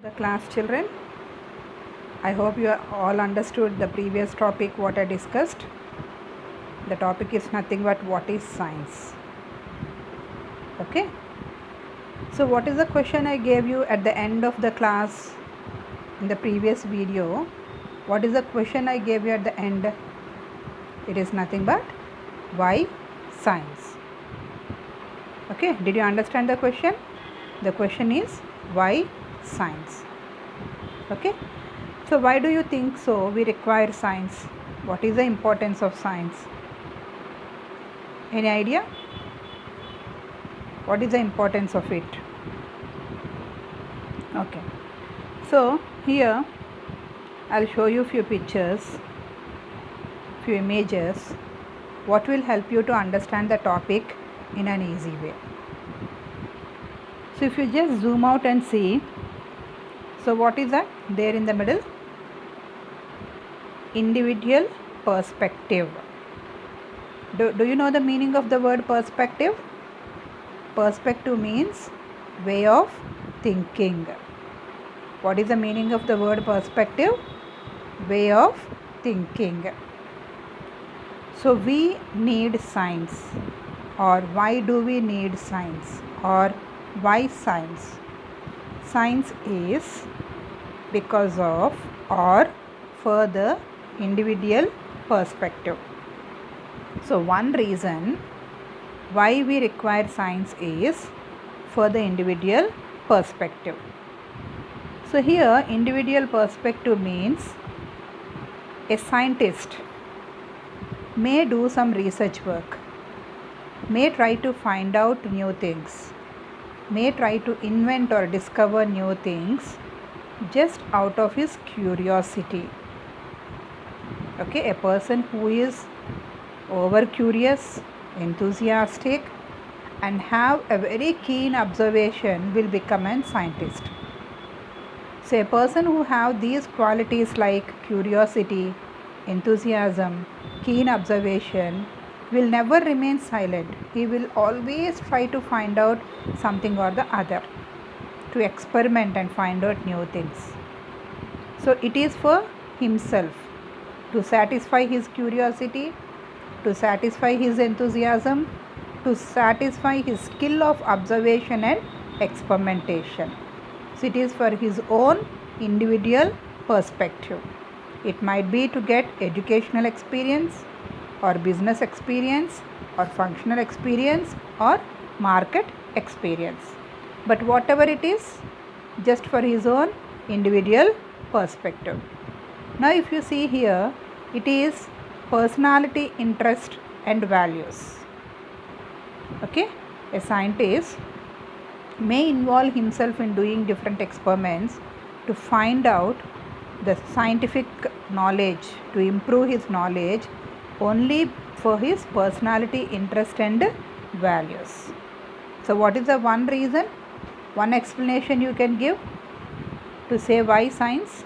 The class children, I hope you all understood the previous topic what I discussed. The topic is nothing but what is science. Okay, so what is the question I gave you at the end of the class in the previous video? What is the question I gave you at the end? It is nothing but why science. Okay, did you understand the question? The question is why science. Okay, so why do you think so we require science? What is the importance of science? Any idea? What is the importance of it? Okay, so here I'll show you few pictures, few images, what will help you to understand the topic in an easy way. So if you just zoom out and see, so what is that there in the middle? Individual perspective. Do you know the meaning of the word perspective? Perspective means way of thinking. What is the meaning of the word perspective? Way of thinking. So we need science, or why do we need science, or why science? Science is because of or for the individual perspective. So one reason why we require science is for the individual perspective. So here individual perspective means a scientist may do some research work, may try to find out new things, may try to invent or discover new things just out of his curiosity. Okay, a person who is over curious, enthusiastic and have a very keen observation will become a scientist. So a person who have these qualities like curiosity, enthusiasm, keen observation will never remain silent. He will always try to find out something or the other, to experiment and find out new things. So it is for himself, to satisfy his curiosity, to satisfy his enthusiasm, to satisfy his skill of observation and experimentation. So it is for his own individual perspective. It might be to get educational experience or business experience or functional experience or market experience. But whatever it is, just for his own individual perspective. Now if you see here, it is personality, interest and values. Okay, a scientist may involve himself in doing different experiments to find out the scientific knowledge, to improve his knowledge only for his personality, interest and values. So what is the one reason, one explanation you can give to say why science?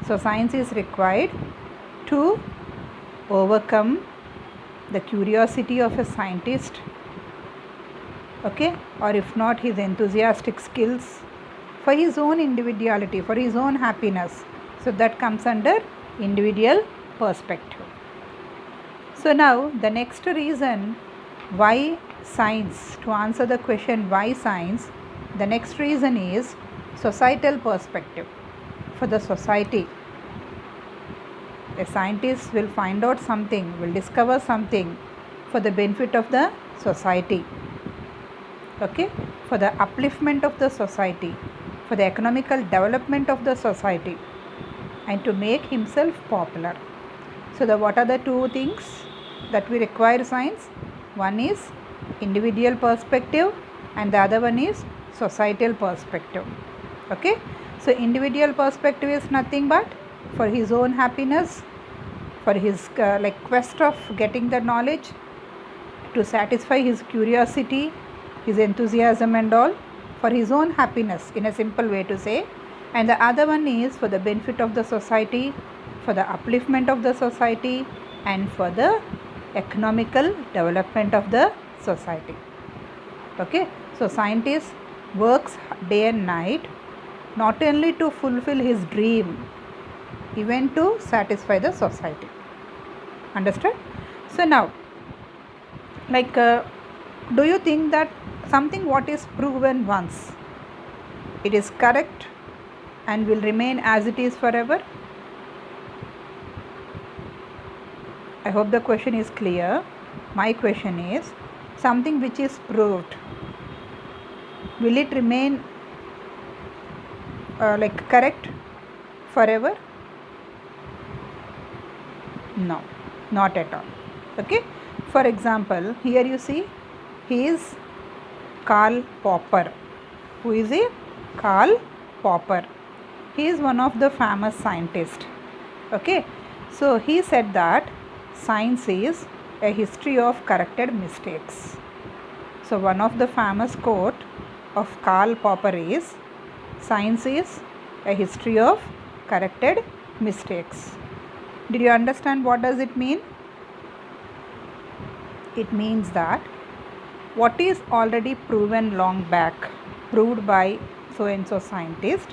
So science is required to overcome the curiosity of a scientist, okay, or if not his enthusiastic skills, for his own individuality, for his own happiness. So that comes under individual perspective. So now the next reason why science, to answer the question why science, the next reason is societal perspective. For the society, a scientist will find out something, will discover something for the benefit of the society, okay, for the upliftment of the society, for the economical development of the society and to make himself popular. So what are the two things that we require science? One is individual perspective and the other one is societal perspective. Okay, so individual perspective is nothing but for his own happiness, for his quest of getting the knowledge, to satisfy his curiosity, his enthusiasm and all, for his own happiness in a simple way to say. And the other one is for the benefit of the society, for the upliftment of the society and for the economical development of the society. Okay, so scientist works day and night not only to fulfill his dream, even to satisfy the society. Understood? So now, do you think that something what is proven once, it is correct and will remain as it is forever? I hope the question is clear. My question is, something which is proved, will it remain correct forever? No, not at all. Okay. For example, here you see, he is Karl Popper. Who is he? Karl Popper. He is one of the famous scientists. Okay. So he said that science is a history of corrected mistakes. So one of the famous quote of Karl Popper is, science is a history of corrected mistakes. Did you understand what does it mean? It means that what is already proven long back, proved by so and so scientist,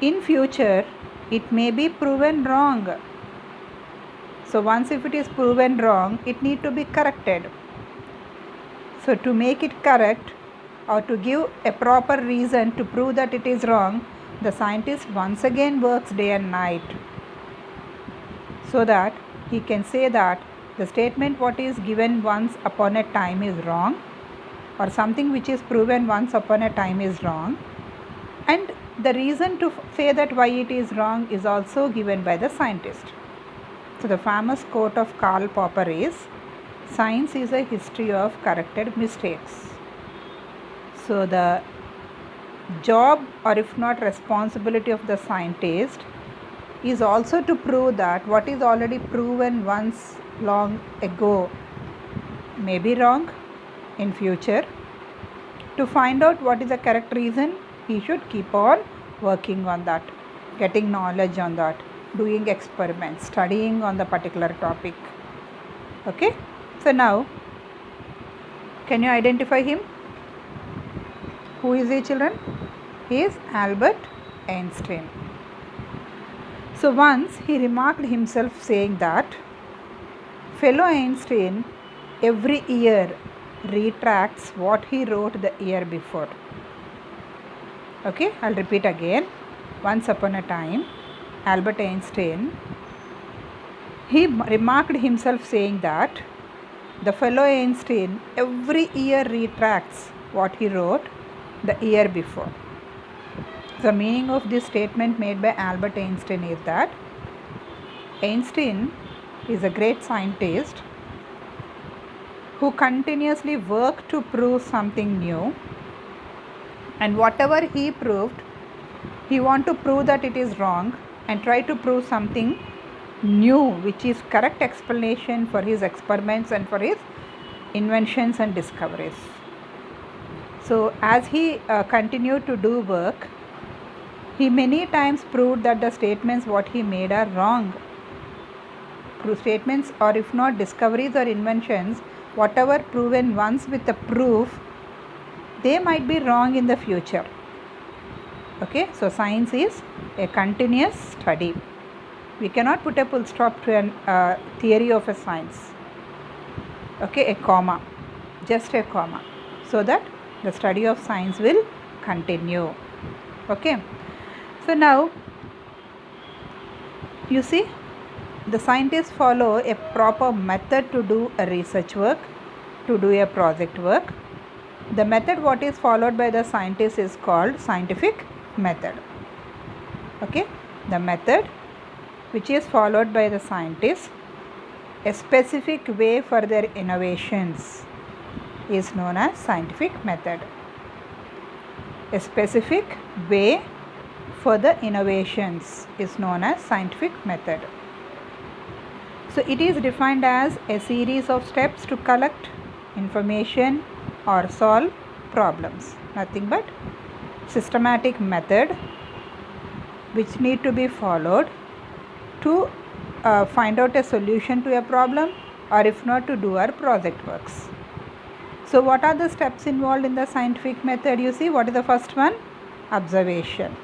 in future it may be proven wrong. So once if it is proven wrong, it need to be corrected. So to make it correct or to give a proper reason to prove that it is wrong, the scientist once again works day and night, so that he can say that the statement what is given once upon a time is wrong, or something which is proven once upon a time is wrong, and the reason to say that why it is wrong is also given by the scientist. So the famous quote of Karl Popper is, science is a history of corrected mistakes. So the job, or if not responsibility, of the scientist is also to prove that what is already proven once long ago may be wrong in future. To find out what is the correct reason, he should keep on working on that, getting knowledge on that, doing experiments, studying on the particular topic. Okay. So now, can you identify him? Who is he, children? He is Albert Einstein. So once he remarked himself saying that fellow Einstein every year retracts what he wrote the year before. Okay, I'll repeat again. Once upon a time, Albert Einstein, he remarked himself saying that the fellow Einstein every year retracts what he wrote the year before. The meaning of this statement made by Albert Einstein is that Einstein is a great scientist who continuously worked to prove something new, and whatever he proved, he want to prove that it is wrong and try to prove something new which is correct explanation for his experiments and for his inventions and discoveries. So as he continued to do work, he many times proved that the statements what he made are wrong. Statements, or if not discoveries or inventions, whatever proven once with the proof, they might be wrong in the future. Okay, so science is a continuous study. We cannot put a full stop to a theory of a science. Okay, a comma, just a comma, so that the study of science will continue. Okay, so now you see, the scientists follow a proper method to do a research work, to do a project work. The method what is followed by the scientists is called scientific method. Okay, the method which is followed by the scientists, a specific way for their innovations, is known as scientific method. A specific way for the innovations is known as scientific method. So it is defined as a series of steps to collect information or solve problems. Nothing but systematic method which need to be followed to find out a solution to a problem, or if not, to do our project works. So what are the steps involved in the scientific method? You see, what is the first one? observation.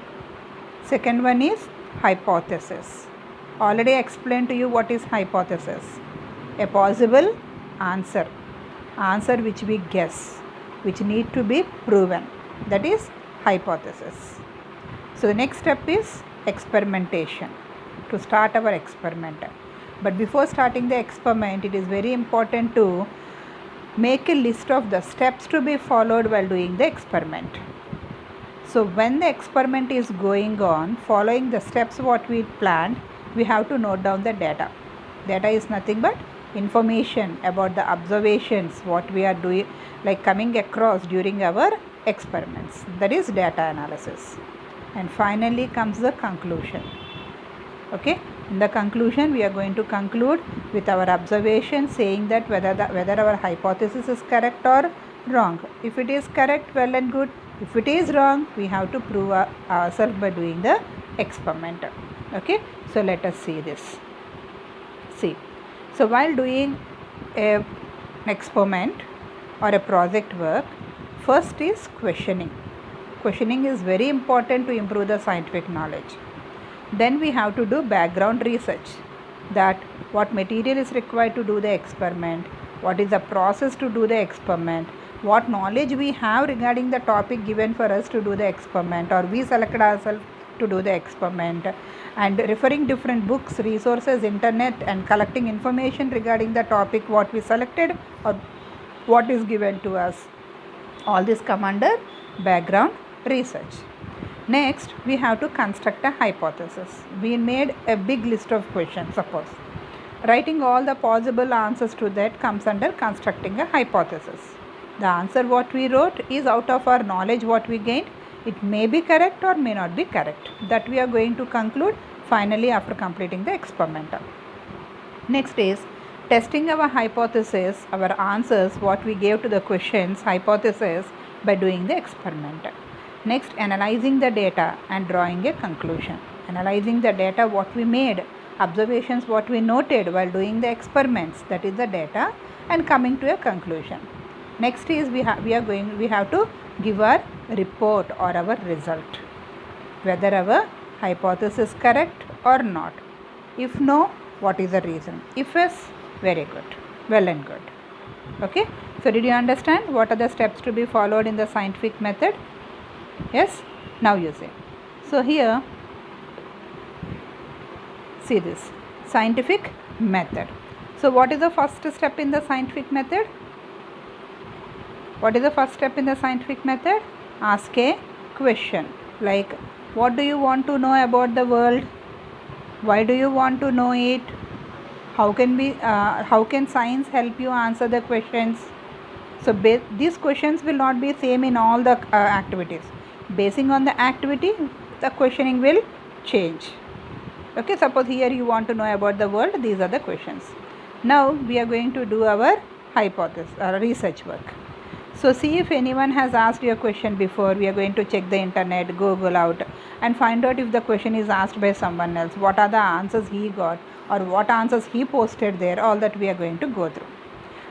Second one is hypothesis. Already explained to you what is hypothesis. A possible answer which we guess, which need to be proven, that is hypothesis. So the next step is experimentation, to start our experiment. But before starting the experiment, it is very important to make a list of the steps to be followed while doing the experiment. So when the experiment is going on, following the steps what we planned, we have to note down the data. Data is nothing but information about the observations what we are doing, like coming across during our experiments. That is data analysis. And finally comes the conclusion. Okay, in the conclusion we are going to conclude with our observation, saying that whether our hypothesis is correct or wrong. If it is correct, well and good. If it is wrong, we have to prove ourselves by doing the experiment. Okay, so let us see this. See, so while doing an experiment or a project work, first is questioning. Questioning is very important to improve the scientific knowledge. Then we have to do background research, that what material is required to do the experiment, what is the process to do the experiment, what knowledge we have regarding the topic given for us to do the experiment, or we selected ourselves to do the experiment, and referring different books, resources, internet, and collecting information regarding the topic what we selected or what is given to us. All this come under background research. Next, we have to construct a hypothesis. We made a big list of questions, suppose. Writing all the possible answers to that comes under constructing a hypothesis. The answer what we wrote is out of our knowledge what we gained. It may be correct or may not be correct. That we are going to conclude finally after completing the experiment. Next is testing our hypothesis, our answers what we gave to the questions, hypothesis, by doing the experiment. Next, analyzing the data and drawing a conclusion. Analyzing the data what we made, observations what we noted while doing the experiments, that is the data, and coming to a conclusion. Next is we have to give our report or our result, whether our hypothesis is correct or not. If no, what is the reason? If yes, very good, well and good. Okay, so did you understand what are the steps to be followed in the scientific method? Yes, now you say. So here, see this scientific method. So what is the first step in the scientific method? What is the first step in the scientific method? Ask a question like, what do you want to know about the world? Why do you want to know it? How can science help you answer the questions? So these questions will not be same in all the activities. Basing on the activity, the questioning will change. Okay, suppose here you want to know about the world, these are the questions. Now we are going to do our hypothesis or research work. So see if anyone has asked you a question before. We are going to check the internet, Google out, and find out if the question is asked by someone else. What are the answers he got or what answers he posted there, all that we are going to go through.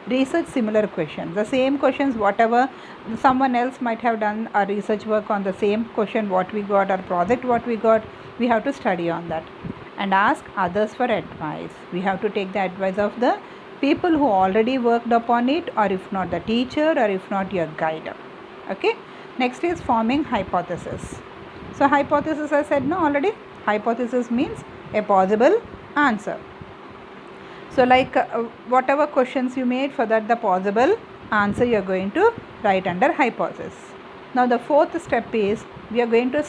Research similar questions, the same questions whatever someone else might have done a research work on the same question what we got or project what we got, we have to study on that and ask others for advice. We have to take the advice of the people who already worked upon it, or if not the teacher, or if not your guide. Okay, next is forming hypothesis. So hypothesis, I said no already, hypothesis means a possible answer. So like whatever questions you made, for that the possible answer you are going to write under hypothesis. Now the fourth step is we are going to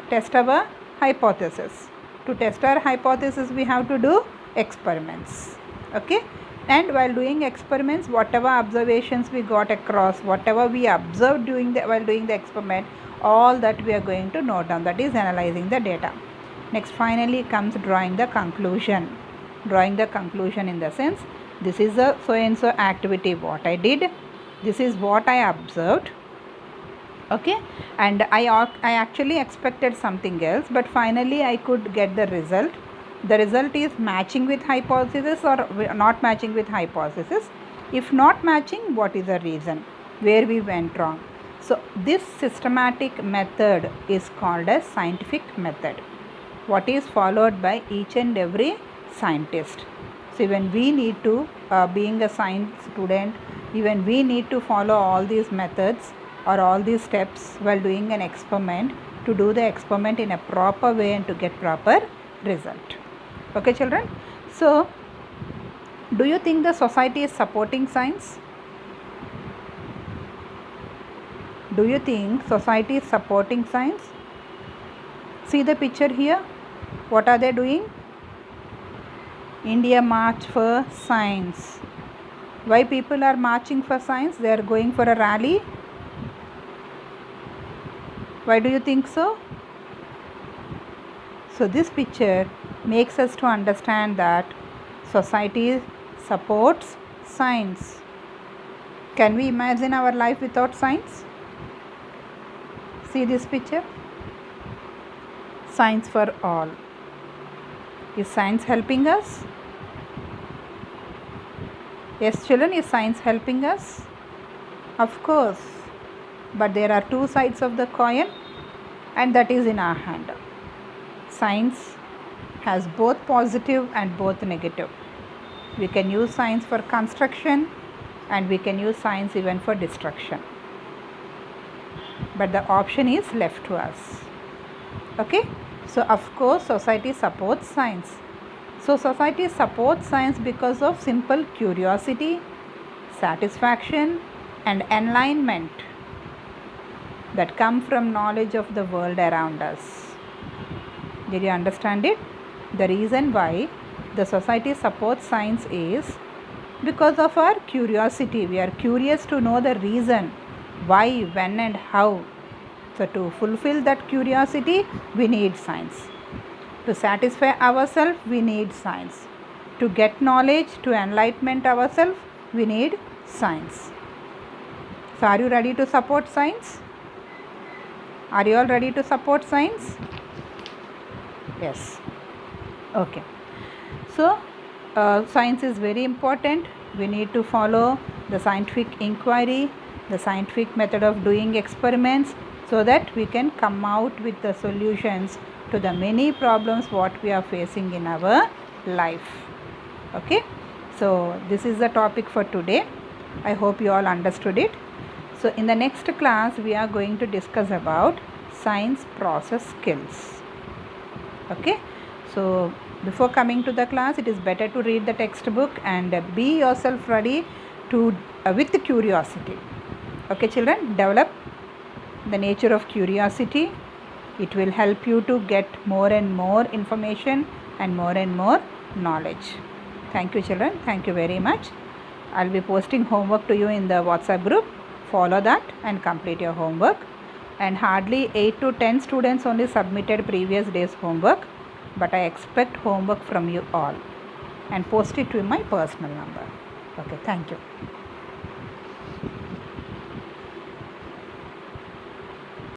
test our hypothesis. To test our hypothesis we have to do experiments. Okay, and while doing experiments, whatever observations we got across, whatever we observed while doing the experiment, all that we are going to note down, that is analyzing the data. Next, finally comes drawing the conclusion. Drawing the conclusion in the sense, this is the so and so activity what I did, this is what I observed. Okay, and I actually expected something else, but finally I could get the result. The result is matching with hypothesis or not matching with hypothesis. If not matching, what is the reason where we went wrong? So this systematic method is called as scientific method, what is followed by each and every scientist. So even we need to, being a science student, even we need to follow all these methods or all these steps while doing an experiment, to do the experiment in a proper way and to get proper result. Okay children, so do you think the society is supporting science? Do you think society is supporting science? See the picture here. What are they doing? India March for Science. Why people are marching for science? They are going for a rally. Why do you think so? So this picture makes us to understand that society supports science. Can we imagine our life without science? See this picture. Science for all. Is science helping us? Yes children, is science helping us? Of course. But there are two sides of the coin, and that is in our hand. Science has both positive and both negative. We can use science for construction and we can use science even for destruction. But the option is left to us. Okay? So of course society supports science. So society supports science because of simple curiosity, satisfaction and enlightenment that come from knowledge of the world around us. Did you understand it? The reason why the society supports science is because of our curiosity. We are curious to know the reason, why, when and how. So to fulfill that curiosity, we need science. To satisfy ourselves, we need science. To get knowledge, to enlightenment ourselves, we need science. So are you ready to support science? Are you all ready to support science? Yes. Okay. So science is very important. We need to follow the scientific inquiry, the scientific method of doing experiments, so that we can come out with the solutions to the many problems what we are facing in our life. Okay. So this is the topic for today. I hope you all understood it. So in the next class we are going to discuss about science process skills. Okay. So before coming to the class, it is better to read the textbook and be yourself ready to with curiosity. Okay children, develop the nature of curiosity. It will help you to get more and more information and more knowledge. Thank you children. Thank you very much. I'll be posting homework to you in the WhatsApp group. Follow that and complete your homework. And hardly 8 to 10 students only submitted previous day's homework. But I expect homework from you all, and post it to my personal number. Okay, thank you.